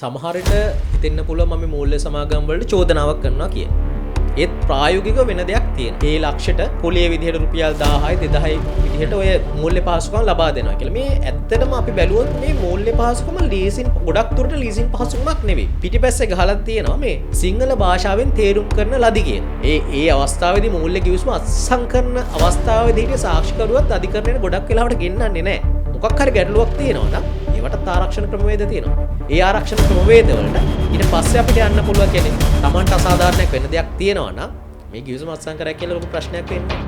සමහරට හිතෙන්න පුළුවන් මම මූල්‍ය සමාගම් වලට චෝදනාවක් කරනවා කියලා. ඒත් ප්‍රායෝගිකව වෙන දෙයක් තියෙනවා. ඒ ලක්ෂයට පොලියේ විදිහට රුපියල් 1000යි 2000යි විදිහට ඔය මූල්‍ය පහසුකම් ලබා දෙනවා කියලා. මේ ඇත්තටම අපි බැලුවොත් මේ මූල්‍ය පහසුකම ලීසින් ගොඩක් දුරට ලීසින් පහසුකමක් නෙවෙයි. පිටිපස්සේ ගහලා තියෙනවා මේ සිංහල භාෂාවෙන් තේරුම් කරන ලදි කියන. ඒ අවස්ථාවේදී මූල්‍ය කිවිසුම අත්සන් කරන අවස්ථාවේදී සාක්ෂිකරුවත් අධිකරණයට ගොඩක් වෙලාවට ගෙන්නන්නේ නැහැ. මොකක් හරි ගැටලුවක් තියෙනවා නම් ඒවට ආරක්ෂණ ක්‍රමවේද තියෙනවා. ඒ ආරක්ෂණ ක්‍රමවේද වලට ඊට පස්සේ අපිට යන්න පුළුවන් කියන්නේ Tamanට අසාධාරණයක් වෙන දෙයක් තියෙනවා නම් මේ කිවිසුම අත්සන් කරා කියලා ලොකු ප්‍රශ්නයක් වෙන්නේ.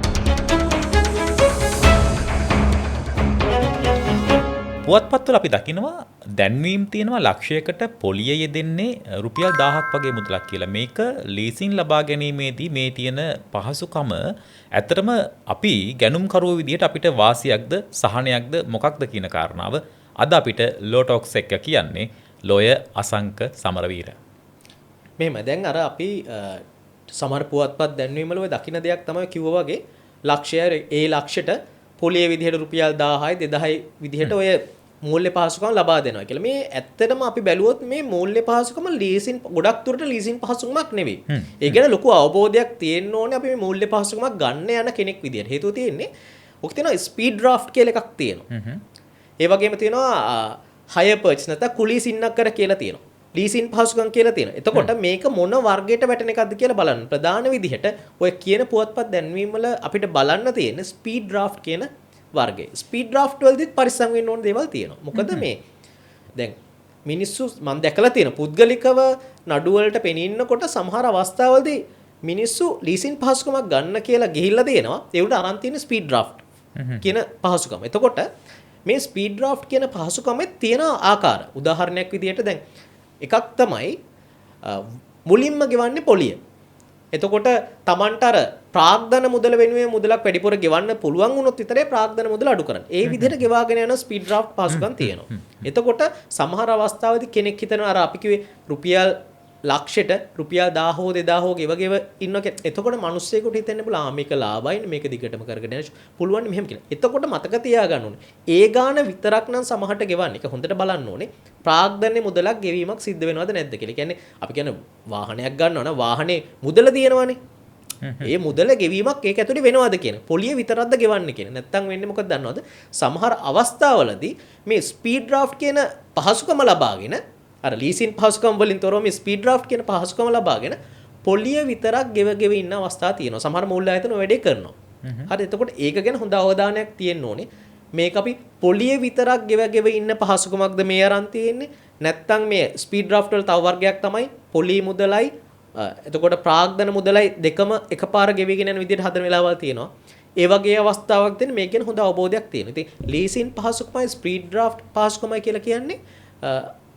පුවත්පත්වල අපි දකිනවා දැන්වීම් තියෙනවා ලක්ෂයකට පොලිය යෙදෙන්නේ රුපියල් 1000ක් වගේ මුදලක් කියලා. මේක ලීසින් ලබා ගැනීමේදී මේ තියෙන පහසුකම ඇත්තටම අපි ගැනුම්කරුවෝ විදිහට අපිට වාසියක්ද සහනයක්ද මොකක්ද කියන කාරණාව අද අපිට ලෝටොක්ස් එක කියන්නේ ලෝය අසංක සමරවීර. මෙහෙම දැන් අර අපි සමහර පුවත්පත් දැන්වීම් වල ඔය දකින්න දෙයක් තමයි කිව්වා වගේ ලක්ෂය ඒ ලක්ෂයට පොලියේ විදිහට රුපියල් 1000යි 2000යි විදිහට ඔය මූල්‍ය පහසුකම් ලබා දෙනවා කියලා. මේ ඇත්තටම අපි බැලුවොත් මේ මූල්‍ය පහසුකම ලීසින් ගොඩක් දුරට ලීසින් පහසුකමක් නෙවෙයි. ඒ ගැන ලොකු අවබෝධයක් තියෙන්න ඕනේ අපි මේ මූල්‍ය පහසුකමක් ගන්න යන කෙනෙක් විදියට. හේතුව තියෙන්නේ ඔක තියෙනවා ස්පීඩ් ඩ්‍රාෆ්ට් කියලා එකක් තියෙනවා. ඒ වගේම තියෙනවා හයර් පර්චේස් නැත්නම් කුලී සින්නක්කර කියලා තියෙනවා. ලීසින් පහසුකම් කියලා තියෙනවා. එතකොට මේක මොන වර්ගයට වැටෙන එකක්ද කියලා බලන්න. ප්‍රධාන විදිහට ඔය කියන පුවත්පත් දැන්වීම් වල අපිට බලන්න තියෙන ස්පීඩ් ඩ්‍රාෆ්ට් කියන වර්ගය. ස්පීඩ් ඩ්‍රාෆ්ට් වලදීත් පරිස්සම් වෙන්න ඕන දේවල් තියෙනවා. මොකද මේ දැන් මිනිස්සු මම දැකලා තියෙන පුද්ගලිකව නඩු වලට පෙනින්නකොට සමහර අවස්ථාවලදී මිනිස්සු ලීසින් පහසුකමක් ගන්න කියලා ගිහිල්ලා දෙනවා. ඒ උඩ අරන් තියෙන ස්පීඩ් ඩ්‍රාෆ්ට් කියන පහසුකම. එතකොට මේ ස්පීඩ් ඩ්‍රාෆ්ට් කියන පහසුකමේ තියෙන ආකාර උදාහරණයක් විදිහට දැන් එකක් තමයි මුලින්ම ගෙවන්නේ පොලිය. එතකොට Tamanට අර ප්‍රාග්ධන මුදල වෙනුවෙන් මුදලක් වැඩිපුර ගෙවන්න පුළුවන් වුණොත් විතරේ ප්‍රාග්ධන මුදල අඩු කරන්නේ. ඒ විදිහට ගෙවාගෙන යන ස්පීඩ් ඩ්‍රාෆ්ට් පහසුකම් තියෙනවා. එතකොට සමහර අවස්ථාවලදී කෙනෙක් හිතනවා අර අපි කිව්වේ රුපියල් ලක්ෂයට රුපියල් 1000 හෝ 2000 හෝ ගෙව ඉන්නවා කියලා. එතකොට මිනිස්සෙකුට හිතෙන්න පුළුවන් මේක ලාභයිනේ මේක දිගටම කරගෙන යන්න පුළුවන් මෙහෙම කියලා. එතකොට මතක තියාගන්න ඕනේ. ඒ ගාන විතරක් නම් සමහරට ගෙවන්නේ. ඒක හොඳට බලන්න ඕනේ. ප්‍රාග්ධනයේ මුදලක් ගෙවීමක් සිද්ධ වෙනවද නැද්ද කියලා. කියන්නේ අපි කියන්නේ වාහනයක් ගන්නවා නම් වාහනේ මුදල තියෙනවනේ. ඒ මුදල ගෙවීමක් ඒක ඇතුලේ වෙනවද කියන. පොලිය විතරක්ද ගෙවන්නේ කියන. නැත්තම් වෙන්නේ මොකද දන්නවද? සමහර අවස්ථාවලදී මේ ස්පීඩ් ඩ්‍රාෆ්ට් කියන පහසුකම ලබාගෙන අර ලීසින් පහසුකම් වලින් තොරව මේ ස්පීඩ් ඩ්‍රාෆ්ට් කියන පහසුකම ලබාගෙන පොලිය විතරක් ගෙව ඉන්න අවස්ථා තියෙනවා. සමහර මූල්‍ය ආයතන වැඩේ කරනවා. හරි එතකොට ඒක ගැන හොඳ අවධානයක් තියෙන්න ඕනේ. මේක අපි පොලිය විතරක් ගෙව ඉන්න පහසුකමක්ද මේ අරන් තියෙන්නේ? නැත්නම් මේ ස්පීඩ් ඩ්‍රාෆ්ට් වල තව වර්ගයක් තමයි පොලි මුදලයි එතකොට ප්‍රාග්ධන මුදලයි දෙකම එකපාර ගෙවිගෙන යන විදිහට හදන වෙලාවල් තියෙනවා. ඒ වගේ අවස්ථාවක් දෙන්න මේක ගැන හොඳ අවබෝධයක් තියෙනවා. ඉතින් ලීසින් පහසුකමයි ස්පීඩ් ඩ්‍රාෆ්ට් පහසුකමයි කියලා කියන්නේ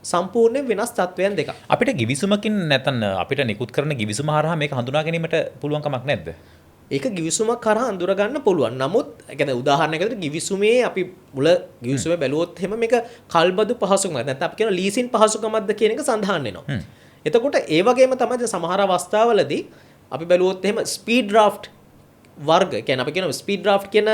සම්පූර්ණයෙන් වෙනස් තත්වයන් දෙකක්. අපිට ගිවිසුමකින් නැත්නම් අපිට නිකුත් කරන ගිවිසුම හරහා මේක හඳුනා ගැනීමට පුළුවන් කමක් නැද්ද? ඒක ගිවිසුමක් කරා අඳුර ගන්න පුළුවන්. නමුත් ඒ කියන්නේ උදාහරණයකට ගිවිසුමේ අපි මුල ගිවිසුමේ බැලුවොත් එහෙම මේක කල්බදු පහසුකමක් නැත්නම් අපි කියන ලීසින් පහසුකමක්ද කියන එක සඳහන් වෙනවා. එතකොට ඒ වගේම තමයි සමහර අවස්ථාවලදී අපි බැලුවොත් එහෙම ස්පීඩ් ඩ්‍රාෆ්ට් වර්ග කියන්නේ අපි කියන ස්පීඩ් ඩ්‍රාෆ්ට් කියන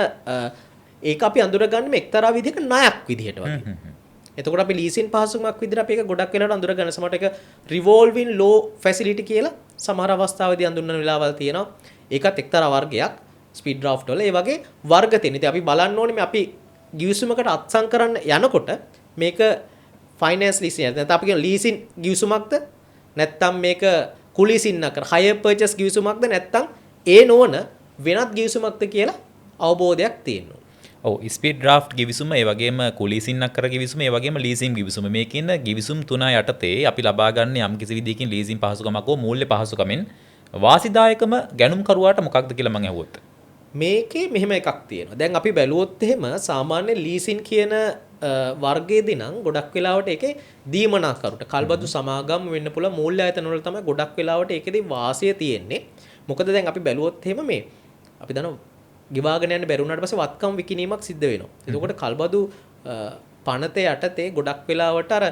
ඒක අපි අඳුරගන්නේ එක්තරා විදිහක ණයක් විදිහට වගේ. එතකොට අපි ලීසින් පහසුකමක් විදිහට අපි ඒක ගොඩක් වෙලාවට අඳුරගන්න සමහරට ඒක රිවෝල්වින් ලෝ ෆැසිලිටි කියලා සමහර අවස්ථාවලදී අඳුරන වෙලාවල් තියෙනවා. ඒකත් එක්තරා වර්ගයක් ස්පීඩ් ඩ්‍රාෆ්ට් වල. ඒ වගේ වර්ග තියෙන. ඉතින් අපි බලන්න ඕනේ මේ අපි ගිවිසුමකට අත්සන් කරන්න යනකොට මේක ෆයිනෑන්ස් ලීසින් නැත්නම් අපි කියන ලීසින් ගිවිසුමක්ද නැත්නම් මේක කුලීසින් නකර හයර් පර්චේස් ගිවිසුමක්ද නැත්නම් ඒ නොවන වෙනත් ගිවිසුමක්ද කියලා අවබෝධයක් තියෙන්න ඕනේ. ඔව් ස්පීඩ් ඩ්‍රාෆ්ට් ගිවිසුම ඒ වගේම කුලීසින් නකර ගිවිසුම ඒ වගේම ලීසින් ගිවිසුම මේ කියන ගිවිසුම් තුන යටතේ අපි ලබා ගන්න යම් කිසි විදිහකින් ලීසින් පහසුකමක් හෝ මූල්‍ය පහසුකමෙන් වාසිදායකම ගැනුම්කරුවාට මොකක්ද කියලා මම අහුවොත් මේකේ මෙහෙම එකක් තියෙනවා. දැන් අපි බැලුවොත් එහෙම සාමාන්‍ය ලීසින් කියන වර්ගයේදී නම් ගොඩක් වෙලාවට ඒකේ දීමනාකරුට කල්බදු සමාගම් වෙන්න පුළුවන් මූල්‍ය ආයතන වල තමයි ගොඩක් වෙලාවට ඒකේදී වාසිය තියෙන්නේ. මොකද දැන් අපි බැලුවොත් එහෙම මේ අපි දන්නවා ගිවාගෙන යන්න බැරුණාට පස්සේ වත්කම් විකිණීමක් සිද්ධ වෙනවා. එතකොට කල්බදු පනතේ යටතේ ගොඩක් වෙලාවට අර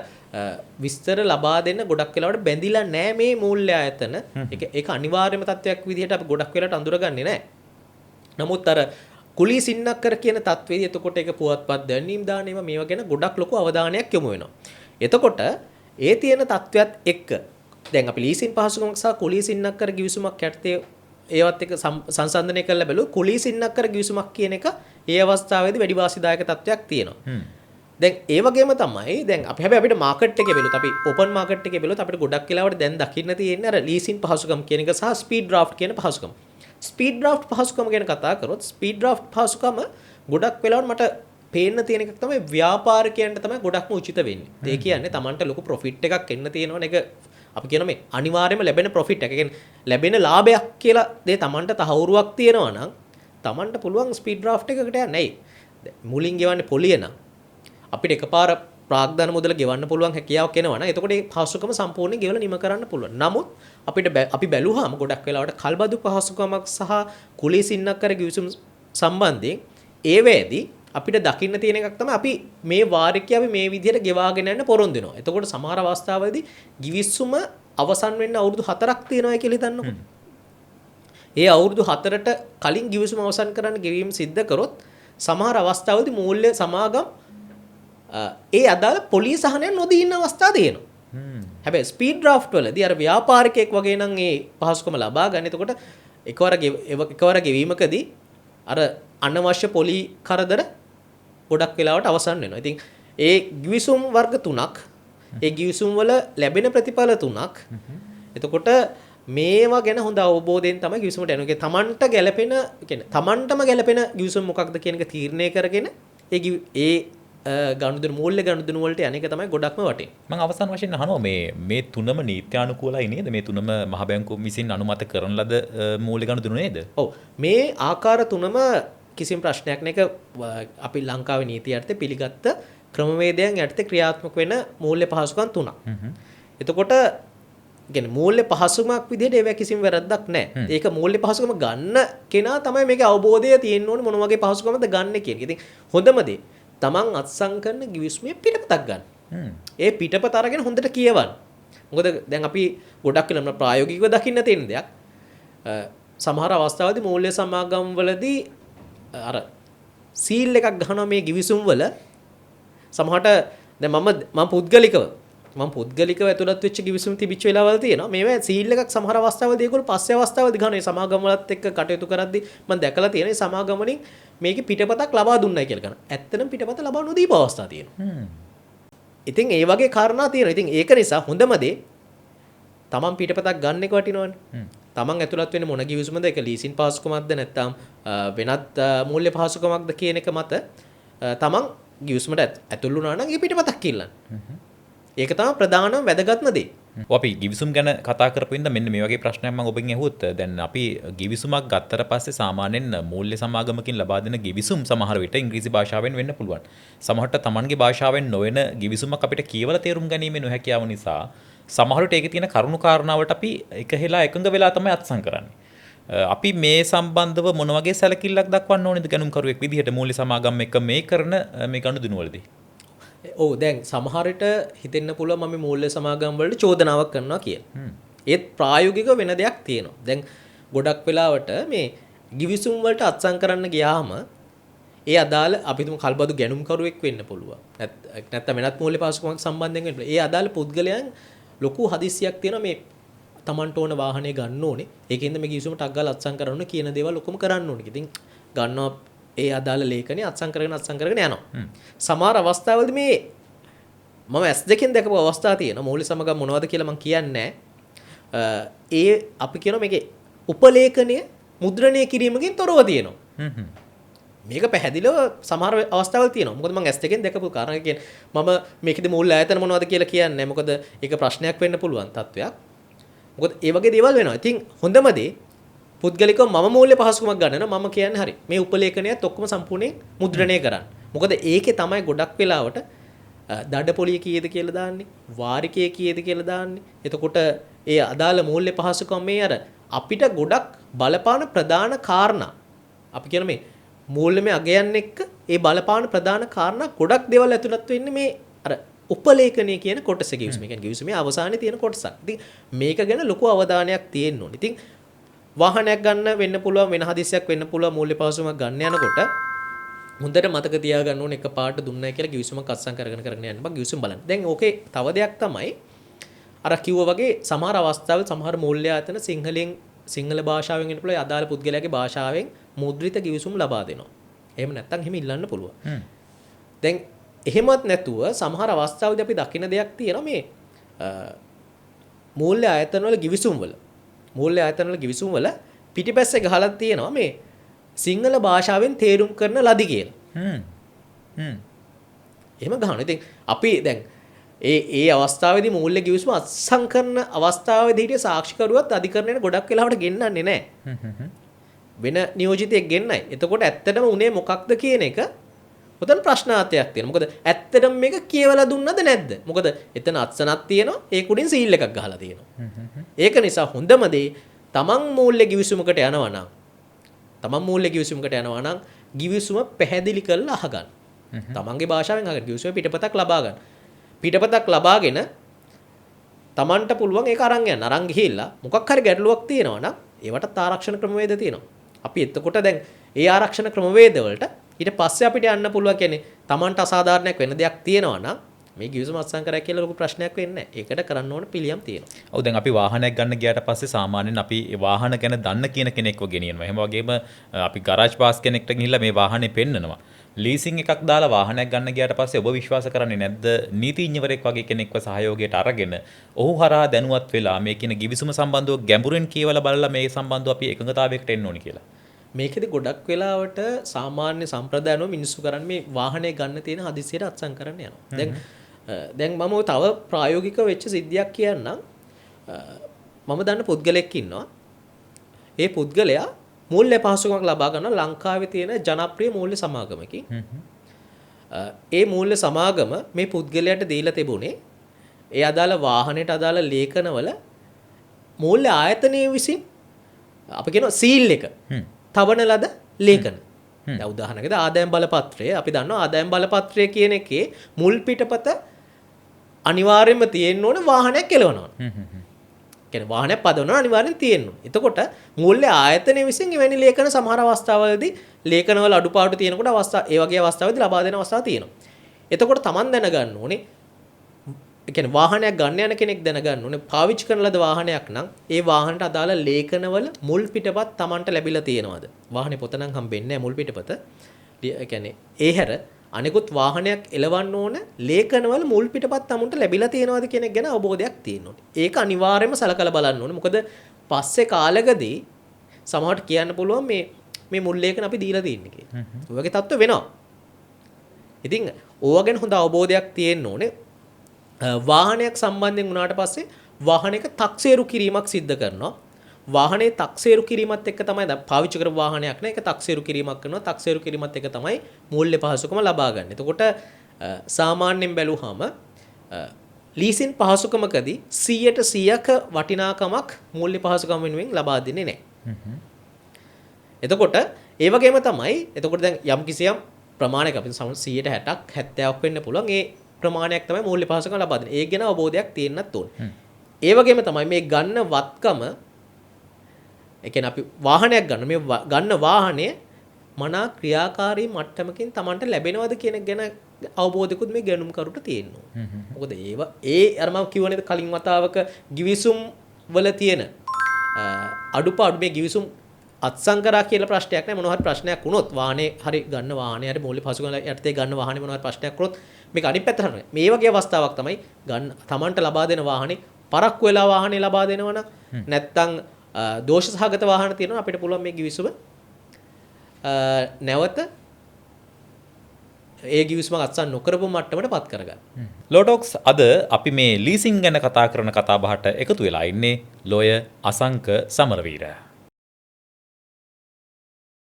විස්තර ලබා දෙන්න ගොඩක් වෙලාවට බැඳිලා නැහැ මේ මූල්‍ය ආයතන. ඒක අනිවාර්යම තත්වයක් විදිහට අපි ගොඩක් වෙලාවට අඳුරගන්නේ නැහැ. නමුත් අර කුලී සින්නක්කර කියන තත්වේදී එතකොට ඒක පුවත්පත් දැනීම් දාන ඒවා මේවා ගැන ගොඩක් ලොකු අවධානයක් යොමු වෙනවා. එතකොට ඒ තියෙන තත්ත්වයක් එක්ක දැන් අපි ලීසින් පහසුකමක් සහ කුලීසින්නක් කර ගිවිසුමක් යටතේ ඒවත් එක්ක සංසන්දනය කරලා බැලුවොත් කුලීසින්නක් කර ගිවිසුමක් කියන එක ඒ අවස්ථාවේදී වැඩි වාසිදායක තත්ත්වයක් තියෙනවා. දැන් ඒ වගේම තමයි දැන් අපි හැබැයි අපිට මාකට් එකේ බැලුවොත් අපි ඕපන් මාකට් එකේ බැලුවොත් අපිට ගොඩක් වෙලාවට දැන් දකින්න තියෙන්නේ අර ලීසින් පහසුකම් කියන එක සහ ස්පීඩ් ඩ්‍රාෆ්ට් කියන පහසුකම්. ස්පීඩ් ඩ්‍රාෆ්ට් පහසුකම ගැන කතා කරොත් ස්පීඩ් ඩ්‍රාෆ්ට් පහසුකම ගොඩක් වෙලාවට මට පේන්න තියෙන එකක් තමයි ව්‍යාපාරිකයන්ට තමයි ගොඩක්ම උචිත වෙන්නේ. ඒ කියන්නේ Tamanට ලොකු ප්‍රොෆිට් එකක් එන්න තියෙනවනේ ඒක අපි කියන මේ අනිවාර්යයෙන්ම ලැබෙන ප්‍රොෆිට් එක. ඒ කියන්නේ ලැබෙන ලාභයක් කියලා දේ Tamanට තහවුරුවක් තියෙනවා නම් Tamanට පුළුවන් ස්පීඩ් ඩ්‍රාෆ්ට් එකකට යන්න. ඇයි? මුලින් ගෙවන්නේ පොලිය නම් අපිට එකපාර ප්‍රාග්ධන මුදල ගෙවන්න පුළුවන් හැකියාවක් එනවා නම් එතකොට ඒ පහසුකම සම්පූර්ණයෙන් ගෙවලා නිම කරන්න පුළුවන්. නමුත් අපිට අපි බැලුවාම ගොඩක් වෙලාවට කල්බදු පහසුකමක් සහ කුලීසින්නක් කර ගිවිසුම් සම්බන්ධයෙන් ඒ වේදී අපිට දකින්න තියෙන එකක් තමයි අපි මේ වාරිකය අපි මේ විදිහට ගෙවාගෙන යන්න පොරොන්දු වෙනවා. එතකොට සමහර අවස්ථාවලදී ගිවිසුම අවසන් වෙන්න අවුරුදු 4ක් තියෙනවා කියලා හිතන්නකො. ඒ අවුරුදු 4ට කලින් ගිවිසුම අවසන් කරන්න ගෙවීම සිද්ධ කරොත් සමහර අවස්ථාවලදී මූල්‍ය සමාගම් ඒ අදාළ පොලිස් සහනය නොදී ඉන්න අවස්ථා තියෙනවා. හැබැයි ස්පීඩ් ඩ්‍රාෆ්ට් වලදී අර ව්‍යාපාරිකයෙක් වගේ නම් ඒ පහසුකම ලබා ගන්න. එතකොට එකවර ගෙවීමකදී අර අනවශ්‍ය පොලි කරදර ගොඩක් වෙලාවට අවසන් වෙනවා. ඉතින් ඒ ගිවිසුම් වර්ග තුනක් ඒ ගිවිසුම් වල ලැබෙන ප්‍රතිඵල තුනක්. එතකොට මේවා ගැන හොඳ අවබෝධයෙන් තමයි ගිවිසුමට යන්නේ. තමන්ට ගැළපෙන කියන්නේ තමන්ටම ගැළපෙන ගිවිසුම මොකක්ද කියන එක තීරණය කරගෙන ඒ ගනුදෙනු මූල්‍ය ගනුදෙනු වලට යන්නේක තමයි ගොඩක්ම වටින්නේ. මම අවසාන වශයෙන් අහනවා මේ තුනම නීත්‍යානුකූලයි නේද? මේ තුනම මහ බැංකුව විසින් අනුමත කරන ලද මූල්‍ය ගනුදෙනු නේද? ඔව්. මේ ආකාර තුනම කිසිම ප්‍රශ්නයක් නැක අපි ලංකාවේ නීතිය යටතේ පිළිගත්ත ක්‍රමවේදයන් යටතේ ක්‍රියාත්මක වෙන මූල්‍ය පහසුකම් තුනක්. එතකොට කියන්නේ මූල්‍ය පහසුකමක් විදිහට ඒවා කිසිම වැරද්දක් නැහැ. ඒක මූල්‍ය පහසුකම ගන්න කෙනා තමයි මේකේ අවබෝධය තියෙන්න ඕනේ මොන වගේ පහසුකමද ගන්න කියන එක. ඉතින් හොඳම දේ තමන් අත්සන් කරන ගිවිසුමේ පිටපතක් ගන්න. ඒ පිටපත අරගෙන හොඳට කියවන්න. මොකද දැන් අපි ගොඩක් වෙලාවට ප්‍රායෝගිකව දකින්න තියෙන දෙයක් සමහර අවස්ථාවලදී මූල්‍ය සමාගම් වලදී අර සීල් එකක් ගහනවා මේ ගිවිසුම් වල සමහරට දැන් මම පුද්ගලිකව ඇතුළත් වෙච්ච ගිවිසුම් තිබිච්ච වෙලාවල් තියෙනවා. මේවා සීල් එකක් සමහර අවස්ථාවලදී ඒගොල්ලෝ පස්සේ අවස්ථාවලදී ගන්න මේ සමාගම් වලත් එක්ක කටයුතු කරද්දී මම දැකලා තියෙන මේ සමාගම් වලින් මේකේ පිටපතක් ලබා දුන්නයි කියලා ගන්න. ඇත්තටම පිටපත ලබා නොදීපු අවස්ථා තියෙනවා. ඉතින් ඒ වගේ කාරණා තියෙනවා. ඉතින් ඒක නිසා හොඳම දේ තමන් පිටපතක් ගන්න එක වටිනවනේ. තමන් ඇතුළත් වෙන්නේ මොන ගිවිසුමද? ඒක ලීසින් පහසුකමක්ද නැත්නම් වෙනත් මූල්‍ය පහසුකමක්ද කියන එක මත තමන් ගිවිසුමට ඇතුළු වුණා නම් ඒ පිටපතක් කිල්ලන්න. ඒක තමයි ප්‍රධානම වැදගත්ම දේ. අපි ගිවිසුම් ගැන කතා කරපු ඉඳන් මෙන්න මේ වගේ ප්‍රශ්නයක් මම ඔබෙන් අහුවොත් දැන් අපි ගිවිසුමක් ගත්තට පස්සේ සාමාන්‍යයෙන් මූල්‍ය සමාගමකින් ලබා දෙන ගිවිසුම් සමහර විට ඉංග්‍රීසි භාෂාවෙන් වෙන්න පුළුවන්. සමහරට Tamanගේ භාෂාවෙන් නොවන ගිවිසුමක් අපිට කියවලා තේරුම් ගැනීමේ නොහැකියාව නිසා සමහරට ඒකේ තියෙන කරුණු කාරණාවට අපි එකහෙලා එකඟ වෙලා තමයි අත්සන් කරන්නේ. අපි මේ සම්බන්ධව මොන වගේ සැලකිල්ලක් දක්වන්න ඕනේද ගණුම්කරුවෙක් විදිහට මූල්‍ය සමාගම් එක්ක මේ කරන මේ ගනුදෙනු වලදී? ඔව් දැන් සමහරට හිතෙන්න පුළුවන් මම මූල්‍ය සමාගම් වලට චෝදනාවක් කරනවා කියලා. ඒත් ප්‍රායෝගික වෙන දෙයක් තියෙනවා. දැන් ගොඩක් වෙලාවට මේ ගිවිසුම් වලට අත්සන් කරන්න ගියාම ඒ අදාළ අපි තුමු කල්බදු ගැනුම්කරුවෙක් වෙන්න පුළුවන්. නැත්නම් වෙනත් මූල්‍ය පහසුකමක් සම්බන්ධයෙන් වෙන්න පුළුවන්. ඒ අදාළ පුද්ගලයන් ලොකු හදිස්සියක් තියෙනවා මේ Tamanට ඕන වාහනේ ගන්න ඕනේ. ඒකෙන්ද මේ ගිවිසුමට අග්ගල අත්සන් කරන්න ඕනේ කියන දේවල් ඔක්කොම කරන්න ඕනේ. ඉතින් ගන්නවා ඒ අදාළ ලේඛනේ අත්සන් කරගෙන යනවා. සමහර අවස්ථාවලදී මේ මම S2කින් දැකපු අවස්ථා තියෙනවා. මූල්‍ය සමාගම් මොනවද කියලා මම කියන්නේ ඒ අපි කියන මේකේ උපලේඛනය මුද්‍රණය කිරීමකින් තොරව තියෙනවා. මේක පැහැදිලිව සමහර අවස්ථාවල තියෙනවා. මොකද මම S2කින් දැකපු කාරණා කියන්නේ මම මේකේ මූල්‍ය ආයතන මොනවද කියලා කියන්නේ නැහැ. මොකද ඒක ප්‍රශ්නයක් වෙන්න පුළුවන් තත්වයක්. මොකද ඒ වගේ දේවල් වෙනවා. ඉතින් හොඳම දේ පුද්ගලිකව මම මූල්‍ය පහසුකමක් ගන්නවා මම කියන්නේ හරි මේ උපලේඛනයත් ඔක්කොම සම්පූර්ණයෙන් මුද්‍රණය කරන්න. මොකද ඒකේ තමයි ගොඩක් වෙලාවට දඩපොලිය කීයද කියලා දාන්නේ, වාරිකය කීයද කියලා දාන්නේ. එතකොට ඒ අදාළ මූල්‍ය පහසුකම් මේ අර අපිට ගොඩක් බලපාන ප්‍රධාන කාරණා අපි කියන මේ මූල්‍යමය අගයන් එක්ක ඒ බලපාන ප්‍රධාන කාරණා ගොඩක් දේවල් ඇතුළත් වෙන්නේ මේ අර උපලේඛනය කියන කොටස ගිවිසුම. ඒ කියන්නේ ගිවිසුමේ අවසානයේ තියෙන කොටසක්. ඉතින් මේක ගැන ලොකු අවධානයක් තියෙන්න ඕනේ. ඉතින් වාහනයක් ගන්න වෙන්න පුළුවන් වෙන හදිස්සියක් වෙන්න පුළුවන් මූල්‍ය පහසුකමක් ගන්න යනකොට හොඳට මතක තියාගන්න ඕනේ එකපාරට දුන්නයි කියලා ගිවිසුමක් අත්සන් කරගෙන යන්න බෑ ගිවිසුම බලන්න. දැන් ඕකේ තව දෙයක් තමයි අර කිව්වා වගේ සමහර අවස්ථාවල සමහර මූල්‍ය ආයතන සිංහල භාෂාවෙන් එන්න පුළුවන් අදාළ පුද්ගලයාගේ භාෂාවෙන් මුද්‍රිත ගිවිසුම් ලබා දෙනවා. එහෙම නැත්නම් එහෙම ඉල්ලන්න පුළුවන්. දැන් එහෙමත් නැතුව සමහර අවස්ථාවලදී අපි දකින දෙයක් තියෙනවා මේ මූල්‍ය ආයතනවල ගිවිසුම් වල පිටිපස්සේ ගහලා තියෙනවා මේ සිංහල භාෂාවෙන් තේරුම් කරන ලදි කියලා. එහෙම ගහනවා. ඉතින් අපි දැන් ඒ අවස්ථාවේදී මූල්‍ය ගිවිසුම අත්සන් කරන අවස්ථාවේදී හිටිය සාක්ෂිකරුවත් අධිකරණයට ගොඩක් වෙලාවට ගෙන්නන්නේ නැහැ. වෙන නියෝජිතයෙක් ගෙන්නයි. එතකොට ඇත්තටම උනේ මොකක්ද කියන එක උතන ප්‍රශ්නාර්ථයක් තියෙනවා. මොකද ඇත්තටම මේක කියවලා දුන්නද නැද්ද? මොකද එතන අත්සනක් තියෙනවා. ඒක උඩින් සීල් එකක් ගහලා තියෙනවා. ඒක නිසා හොඳම දේ තමන් මූල්‍ය ගිවිසුමකට යනවා නම් ගිවිසුම පැහැදිලි කරලා අහගන්න. තමන්ගේ භාෂාවෙන් අහගන්න. ගිවිසුමේ පිටපතක් ලබා ගන්න. පිටපතක් ලබාගෙන තමන්ට පුළුවන් ඒක අරන් යන්න. අරන් ගිහිල්ලා මොකක් හරි ගැටලුවක් තියෙනවා නම් ඒවට ආරක්ෂණ ක්‍රමවේද තියෙනවා. අපි එතකොට දැන් ඒ ආරක්ෂණ ක්‍රමවේද වලට ඊට පස්සේ අපිට යන්න පුළුවන් කියන්නේ තමන්ට අසාධාරණයක් වෙන දෙයක් තියෙනවා නම් මේ ගිවිසුම අත්සන් කරා කියලා ලොකු ප්‍රශ්නයක් වෙන්නේ නැහැ. ඒකට කරන්න ඕන පිළියම් තියෙනවා. ඔව් දැන් අපි වාහනයක් ගන්න ගියාට පස්සේ සාමාන්‍යයෙන් අපි වාහන ගැන දන්න කියන කෙනෙක්ව ගෙනියනවා. එහෙම වගේම අපි ගරාජ් පාස් කෙනෙක්ට ගිහිල්ලා මේ වාහනේ පෙන්නනවා. ලීසින් එකක් දාලා වාහනයක් ගන්න ගියාට පස්සේ ඔබ විශ්වාස කරන්නේ නැද්ද නීතිඥවරයෙක් වගේ කෙනෙක්ව සහයෝගයට අරගෙන ඔහු හරහා දැනුවත් වෙලා මේ කියන ගිවිසුම සම්බන්ධව ගැඹුරින් කියවලා බලලා මේ සම්බන්ධව අපි එකඟතාවයකට එන්න ඕනි කියලා. මේකෙදි ගොඩක් වෙලාවට සාමාන්‍ය සම්ප්‍රදායනෝ මිනිස්සු කරන්නේ මේ වාහනේ ගන්න තියෙන හදිසියට අත්සන් කරන්න යනවා. දැන් මම තව ප්‍රායෝගික වෙච්ච සිද්ධියක් කියන්නම්. මම දන්න පුද්ගලෙක් ඉන්නවා. ඒ පුද්ගලයා මූල්‍ය පහසුකමක් ලබා ගන්න ලංකාවේ තියෙන ජනප්‍රිය මූල්‍ය සමාගමකින්. ඒ මූල්‍ය සමාගම මේ පුද්ගලයාට දීලා තිබුණේ ඒ අදාළ වාහනයට අදාළ ලේඛනවල මූල්‍ය ආයතනයේ විසින් අපි කියනවා සීල් එක තබන ලද ලේඛන. දැන් උදාහරණයකට ආදායම් බලපත්‍රය අපි දන්නවා ආදායම් බලපත්‍රය කියන එකේ මුල් පිටපත අනිවාර්යයෙන්ම තියෙන්න ඕන වාහනයක් එලවනවා. කියන්නේ වාහනයක් පදවනවා අනිවාර්යෙන් තියෙන්න ඕන. එතකොට මූල්‍ය ආයතනය විසින් එවැනි ලේඛන සමහර අවස්ථාවලදී ලේඛනවල අඩුපාඩු තියෙනකොට ඒ වගේ අවස්ථාවලදී ලබා දෙන අවස්ථා තියෙනවා. එතකොට Taman දැනගන්න ඕනේ කියන්නේ වාහනයක් ගන්න යන කෙනෙක් දැනගන්න ඕනේ පාවිච්චි කරන ලද වාහනයක් නම් ඒ වාහනට අදාළ ලේඛනවල මුල් පිටපත් Tamanට ලැබිලා තියෙනවද? වාහනේ පොත නම් හම්බෙන්නේ නැහැ මුල් පිටපත. ඒ කියන්නේ ඒ හැර අනිකුත් වාහනයක් එලවන්න ඕන ලේඛනවල මුල් පිටපත් Tamanට ලැබිලා තියෙනවද කියන එක ගැන අවබෝධයක් තියෙන්න ඕනේ. ඒක අනිවාර්යයෙන්ම සලකලා බලන්න ඕනේ. මොකද පස්සේ කාලෙකදී සමහරට කියන්න පුළුවන් මේ මුල් ලේඛන අපි දීලා තියෙන්නේ කියලා. ඔය වගේ තත්ත්ව වෙනවා. ඉතින් ඕවා ගැන හොඳ අවබෝධයක් තියෙන්න ඕනේ. වාහනයක් සම්බන්ධයෙන් වුණාට පස්සේ වාහනයක තක්සේරු කිරීමක් සිද්ධ කරනවා. වාහනේ තක්සේරු කිරීමත් එක්ක තමයි දැන් පාවිච්චි කරපු වාහනයක් නේ ඒක තක්සේරු කිරීමක් කරනවා. තක්සේරු කිරීමත් එක්ක තමයි මූල්‍ය පහසුකම ලබා ගන්න. එතකොට සාමාන්‍යයෙන් බැලුවාම ලීසින් පහසුකමකදී 100%ක වටිනාකමක් මූල්‍ය පහසුකම වෙනුවෙන් ලබා දෙන්නේ නැහැ. එතකොට ඒ වගේම තමයි එතකොට දැන් යම් කිසියම් ප්‍රමාණයක අපි 160ක් 70ක් වෙන්න පුළුවන්. ඒ ප්‍රමාණයක් තමයි මූල්‍ය පහසුකම් ලබා දෙන්නේ. ඒක ගැන අවබෝධයක් තියෙන්නත් ඕනේ. ඒ වගේම තමයි මේ ගන්න වත්කම ඒ කියන්නේ අපි වාහනයක් ගන්න මේ ගන්න වාහනය මනා ක්‍රියාකාරී මට්ටමකින් Tamanට ලැබෙනවද කියන ගැන අවබෝධයකුත් මේ ගණුම් කරුට තියෙනවා. මොකද ඒවා අර මම කිව්වනේ කලින් වතාවක ගිවිසුම් වල තියෙන අඩුපාඩු මේ ගිවිසුම් අත්සන් කරා කියලා ප්‍රශ්නයක් නෑ. මොනවා හරි ප්‍රශ්නයක් වුණොත් වාහනේ හරි ගන්න වාහනේ හරි මූල්‍ය පහසුකම් යටතේ ගන්න වාහනේ මොනවා හරි ප්‍රශ්නයක් වුණොත් මේක අනිත් පැත්තට හරි මේ වගේ අවස්ථාවක් තමයි ගන්න Tamanට ලබා දෙන වාහනේ පරක්කු වෙලා වාහනේ ලබා දෙනවනම් නැත්තම් දෝෂ සහගත වාහන තියෙනවා අපිට පුළුවන් මේ ගිවිසුම නැවත ඒ ගිවිසුම අත්සන් නොකරපු මට්ටමට පත් කරගන්න. ලෝටොක්ස් අද අපි මේ ලීසින් ගැන කතා කරන කතාබහට එකතු වෙලා ඉන්නේ ලෝය අසංක සමරවීර.